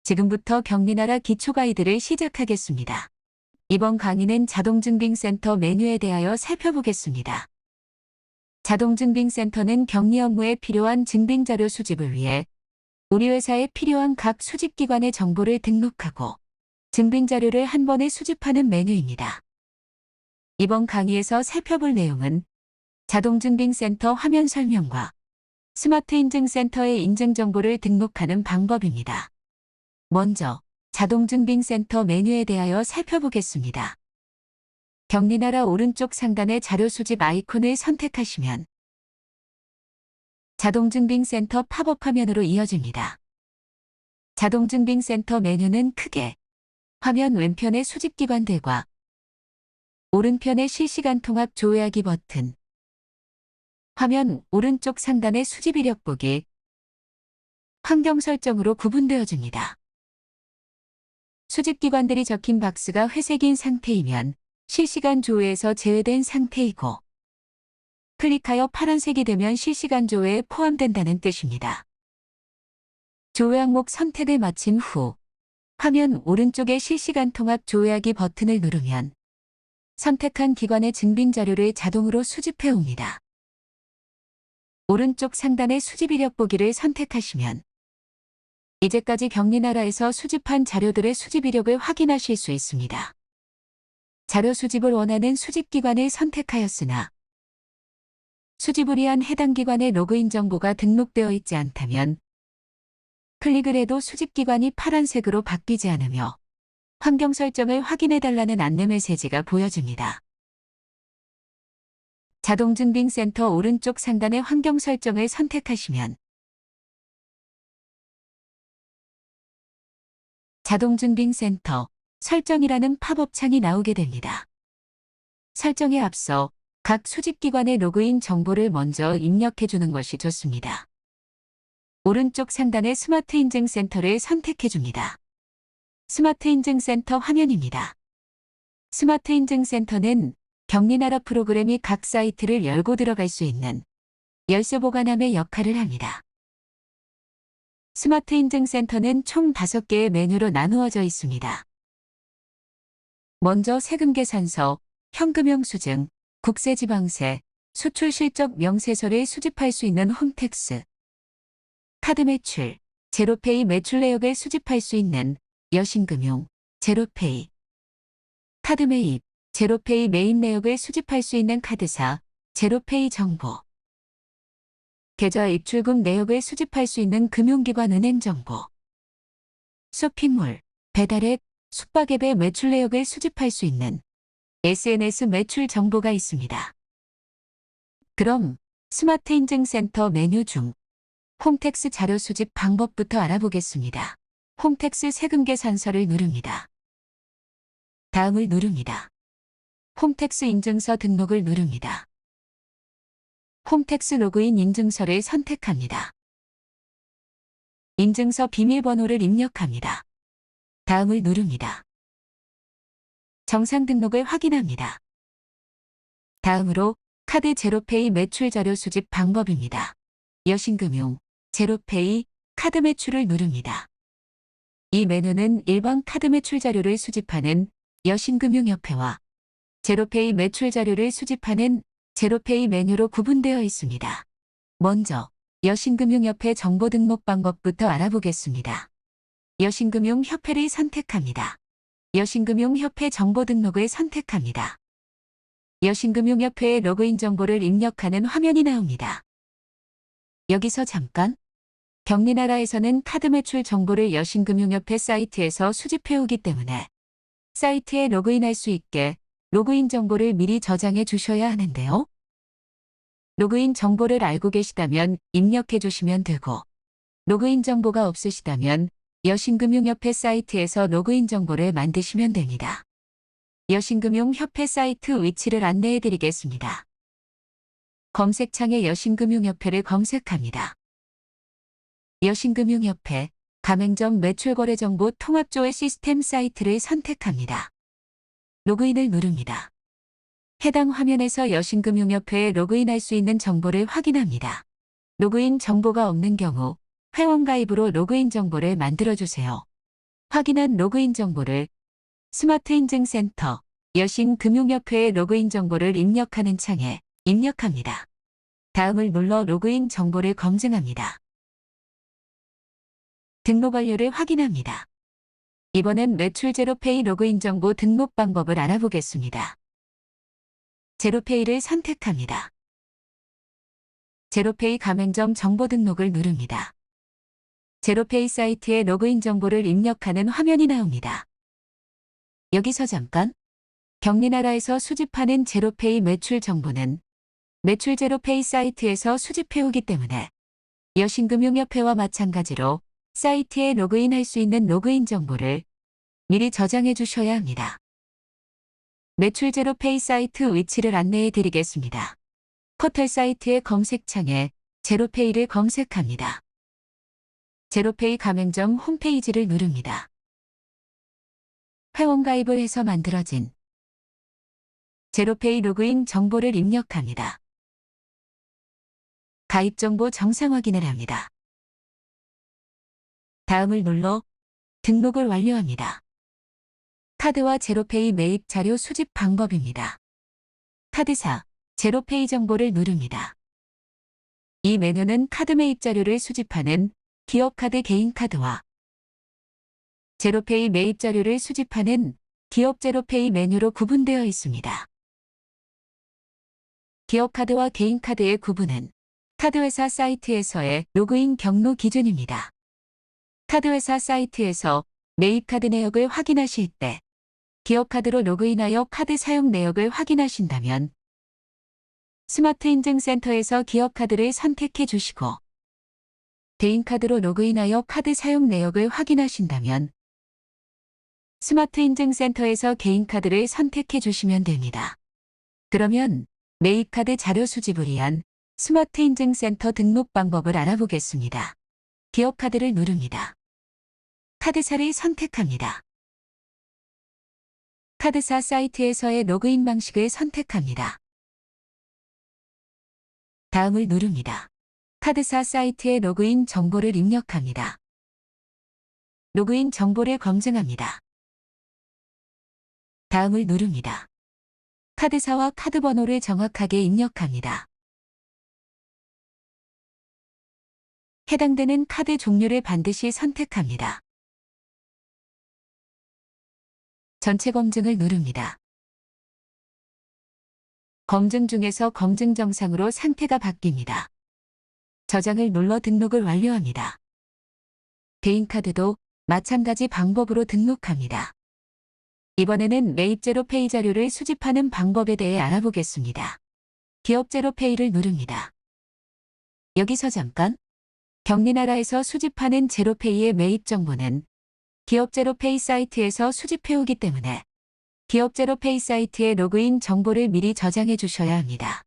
지금부터 경리나라 기초 가이드를 시작하겠습니다. 이번 강의는 자동증빙센터 메뉴에 대하여 살펴보겠습니다. 자동증빙센터는 격리 업무에 필요한 증빙자료 수집을 위해 우리 회사에 필요한 각 수집기관의 정보를 등록하고 증빙자료를 한 번에 수집하는 메뉴입니다. 이번 강의에서 살펴볼 내용은 자동증빙센터 화면 설명과 스마트인증센터의 인증정보를 등록하는 방법입니다. 먼저 자동증빙센터 메뉴에 대하여 살펴보겠습니다. 경리나라 오른쪽 상단의 자료 수집 아이콘을 선택하시면 자동증빙센터 팝업 화면으로 이어집니다. 자동증빙센터 메뉴는 크게 화면 왼편의 수집기관들과 오른편의 실시간 통합 조회하기 버튼, 화면 오른쪽 상단의 수집 이력 보기, 환경 설정으로 구분되어집니다. 수집기관들이 적힌 박스가 회색인 상태이면 실시간 조회에서 제외된 상태이고 클릭하여 파란색이 되면 실시간 조회에 포함된다는 뜻입니다. 조회 항목 선택을 마친 후 화면 오른쪽의 실시간 통합 조회하기 버튼을 누르면 선택한 기관의 증빙 자료를 자동으로 수집해 옵니다. 오른쪽 상단의 수집 이력 보기를 선택하시면 이제까지 경리나라에서 수집한 자료들의 수집 이력을 확인하실 수 있습니다. 자료 수집을 원하는 수집기관을 선택하였으나 수집을 위한 해당 기관의 로그인 정보가 등록되어 있지 않다면 클릭을 해도 수집기관이 파란색으로 바뀌지 않으며 환경 설정을 확인해달라는 안내 메시지가 보여집니다. 자동증빙센터 오른쪽 상단의 환경 설정을 선택하시면 자동증빙센터 설정이라는 팝업 창이 나오게 됩니다. 설정에 앞서 각 수집기관의 로그인 정보를 먼저 입력해 주는 것이 좋습니다. 오른쪽 상단의 스마트인증센터를 선택해 줍니다. 스마트인증센터 화면입니다. 스마트인증센터는 경리나라 프로그램이 각 사이트를 열고 들어갈 수 있는 열쇠 보관함의 역할을 합니다. 스마트인증센터는 총 5개의 메뉴로 나누어져 있습니다. 먼저 세금계산서, 현금영수증, 국세지방세, 수출실적 명세서를 수집할 수 있는 홈택스, 카드매출, 제로페이 매출 내역을 수집할 수 있는 여신금융, 제로페이, 카드매입, 제로페이 매입 내역을 수집할 수 있는 카드사, 제로페이 정보, 계좌 입출금 내역을 수집할 수 있는 금융기관 은행 정보, 쇼핑몰, 배달앱, 숙박앱의 매출 내역을 수집할 수 있는 SNS 매출 정보가 있습니다. 그럼 스마트인증센터 메뉴 중 홈택스 자료 수집 방법부터 알아보겠습니다. 홈택스 세금계산서를 누릅니다. 다음을 누릅니다. 홈택스 인증서 등록을 누릅니다. 홈택스 로그인 인증서를 선택합니다. 인증서 비밀번호를 입력합니다. 다음을 누릅니다. 정상 등록을 확인합니다. 다음으로 카드 제로페이 매출 자료 수집 방법입니다. 여신금융, 제로페이, 카드 매출을 누릅니다. 이 메뉴는 일반 카드 매출 자료를 수집하는 여신금융협회와 제로페이 매출 자료를 수집하는 제로페이 메뉴로 구분되어 있습니다. 먼저 여신금융협회 정보 등록 방법부터 알아보겠습니다. 여신금융협회를 선택합니다. 여신금융협회 정보 등록을 선택합니다. 여신금융협회의 로그인 정보를 입력하는 화면이 나옵니다. 여기서 잠깐, 경리나라에서는 카드 매출 정보를 여신금융협회 사이트에서 수집해오기 때문에 사이트에 로그인할 수 있게 로그인 정보를 미리 저장해 주셔야 하는데요. 로그인 정보를 알고 계시다면 입력해 주시면 되고, 로그인 정보가 없으시다면 여신금융협회 사이트에서 로그인 정보를 만드시면 됩니다. 여신금융협회 사이트 위치를 안내해 드리겠습니다. 검색창에 여신금융협회를 검색합니다. 여신금융협회 가맹점 매출거래정보 통합조회 시스템 사이트를 선택합니다. 로그인을 누릅니다. 해당 화면에서 여신금융협회에 로그인할 수 있는 정보를 확인합니다. 로그인 정보가 없는 경우 회원가입으로 로그인 정보를 만들어주세요. 확인한 로그인 정보를 스마트인증센터 여신금융협회의 로그인 정보를 입력하는 창에 입력합니다. 다음을 눌러 로그인 정보를 검증합니다. 등록 완료를 확인합니다. 이번엔 매출 제로페이 로그인 정보 등록 방법을 알아보겠습니다. 제로페이를 선택합니다. 제로페이 가맹점 정보 등록을 누릅니다. 제로페이 사이트에 로그인 정보를 입력하는 화면이 나옵니다. 여기서 잠깐, 경리나라에서 수집하는 제로페이 매출 정보는 매출 제로페이 사이트에서 수집해오기 때문에 여신금융협회와 마찬가지로 사이트에 로그인할 수 있는 로그인 정보를 미리 저장해 주셔야 합니다. 매출 제로페이 사이트 위치를 안내해 드리겠습니다. 포털 사이트의 검색창에 제로페이를 검색합니다. 제로페이 가맹점 홈페이지를 누릅니다. 회원가입을 해서 만들어진 제로페이 로그인 정보를 입력합니다. 가입 정보 정상 확인을 합니다. 다음을 눌러 등록을 완료합니다. 카드와 제로페이 매입 자료 수집 방법입니다. 카드사, 제로페이 정보를 누릅니다. 이 메뉴는 카드 매입 자료를 수집하는 기업카드 개인카드와 제로페이 매입 자료를 수집하는 기업 제로페이 메뉴로 구분되어 있습니다. 기업카드와 개인카드의 구분은 카드회사 사이트에서의 로그인 경로 기준입니다. 카드회사 사이트에서 매입카드 내역을 확인하실 때 기업카드로 로그인하여 카드 사용 내역을 확인하신다면 스마트인증센터에서 기업카드를 선택해 주시고 개인카드로 로그인하여 카드 사용 내역을 확인하신다면 스마트인증센터에서 개인카드를 선택해 주시면 됩니다. 그러면 매입카드 자료 수집을 위한 스마트인증센터 등록 방법을 알아보겠습니다. 기업카드를 누릅니다. 카드사를 선택합니다. 카드사 사이트에서의 로그인 방식을 선택합니다. 다음을 누릅니다. 카드사 사이트의 로그인 정보를 입력합니다. 로그인 정보를 검증합니다. 다음을 누릅니다. 카드사와 카드 번호를 정확하게 입력합니다. 해당되는 카드 종류를 반드시 선택합니다. 전체 검증을 누릅니다. 검증 중에서 검증 정상으로 상태가 바뀝니다. 저장을 눌러 등록을 완료합니다. 개인카드도 마찬가지 방법으로 등록합니다. 이번에는 매입 제로페이 자료를 수집하는 방법에 대해 알아보겠습니다. 기업 제로페이를 누릅니다. 여기서 잠깐, 경리나라에서 수집하는 제로페이의 매입 정보는 기업 제로페이 사이트에서 수집해오기 때문에 기업 제로페이 사이트의 로그인 정보를 미리 저장해 주셔야 합니다.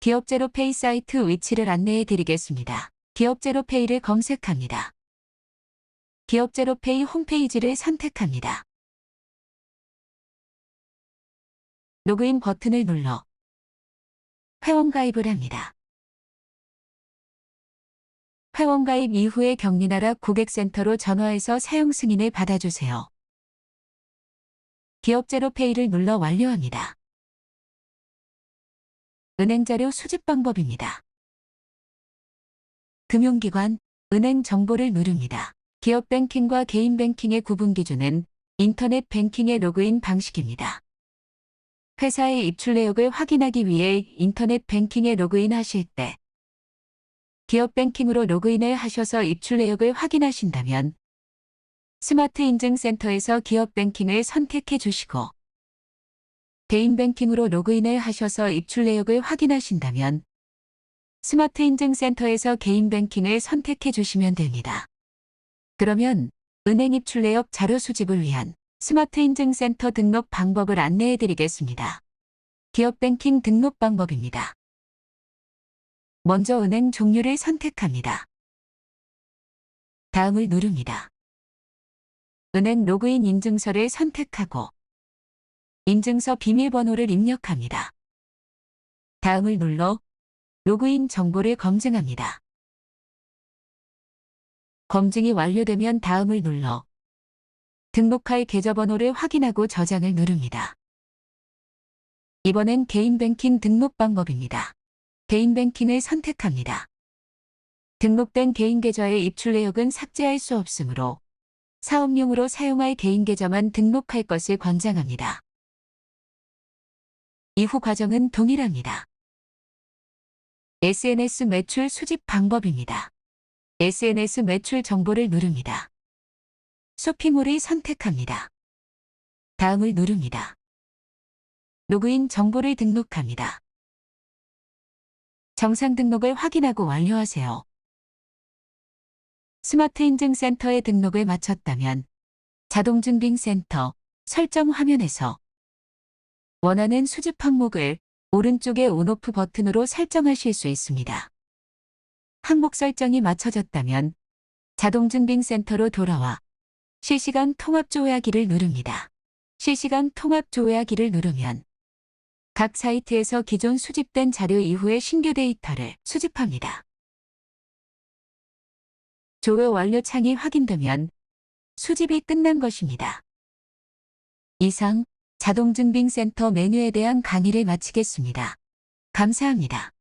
기업 제로페이 사이트 위치를 안내해 드리겠습니다. 기업 제로페이를 검색합니다. 기업 제로페이 홈페이지를 선택합니다. 로그인 버튼을 눌러 회원가입을 합니다. 회원가입 이후에 경리나라 고객센터로 전화해서 사용 승인을 받아주세요. 기업 제로페이를 눌러 완료합니다. 은행자료 수집 방법입니다. 금융기관, 은행 정보를 누릅니다. 기업 뱅킹과 개인 뱅킹의 구분 기준은 인터넷 뱅킹의 로그인 방식입니다. 회사의 입출 내역을 확인하기 위해 인터넷 뱅킹에 로그인하실 때 기업 뱅킹으로 로그인을 하셔서 입출 내역을 확인하신다면 스마트 인증센터에서 기업 뱅킹을 선택해 주시고 개인 뱅킹으로 로그인을 하셔서 입출 내역을 확인하신다면 스마트 인증센터에서 개인 뱅킹을 선택해 주시면 됩니다. 그러면 은행 입출 내역 자료 수집을 위한 스마트 인증센터 등록 방법을 안내해 드리겠습니다. 기업 뱅킹 등록 방법입니다. 먼저 은행 종류를 선택합니다. 다음을 누릅니다. 은행 로그인 인증서를 선택하고 인증서 비밀번호를 입력합니다. 다음을 눌러 로그인 정보를 검증합니다. 검증이 완료되면 다음을 눌러 등록할 계좌번호를 확인하고 저장을 누릅니다. 이번엔 개인뱅킹 등록 방법입니다. 개인뱅킹을 선택합니다. 등록된 개인계좌의 입출 내역은 삭제할 수 없으므로 사업용으로 사용할 개인계좌만 등록할 것을 권장합니다. 이후 과정은 동일합니다. SNS 매출 수집 방법입니다. SNS 매출 정보를 누릅니다. 쇼핑몰을 선택합니다. 다음을 누릅니다. 로그인 정보를 등록합니다. 정상 등록을 확인하고 완료하세요. 스마트 인증센터에 등록을 마쳤다면 자동증빙센터 설정 화면에서 원하는 수집 항목을 오른쪽의 온오프 버튼으로 설정하실 수 있습니다. 항목 설정이 맞춰졌다면 자동증빙센터로 돌아와 실시간 통합 조회하기를 누릅니다. 실시간 통합 조회하기를 누르면 각 사이트에서 기존 수집된 자료 이후의 신규 데이터를 수집합니다. 조회 완료 창이 확인되면 수집이 끝난 것입니다. 이상 자동증빙센터 메뉴에 대한 강의를 마치겠습니다. 감사합니다.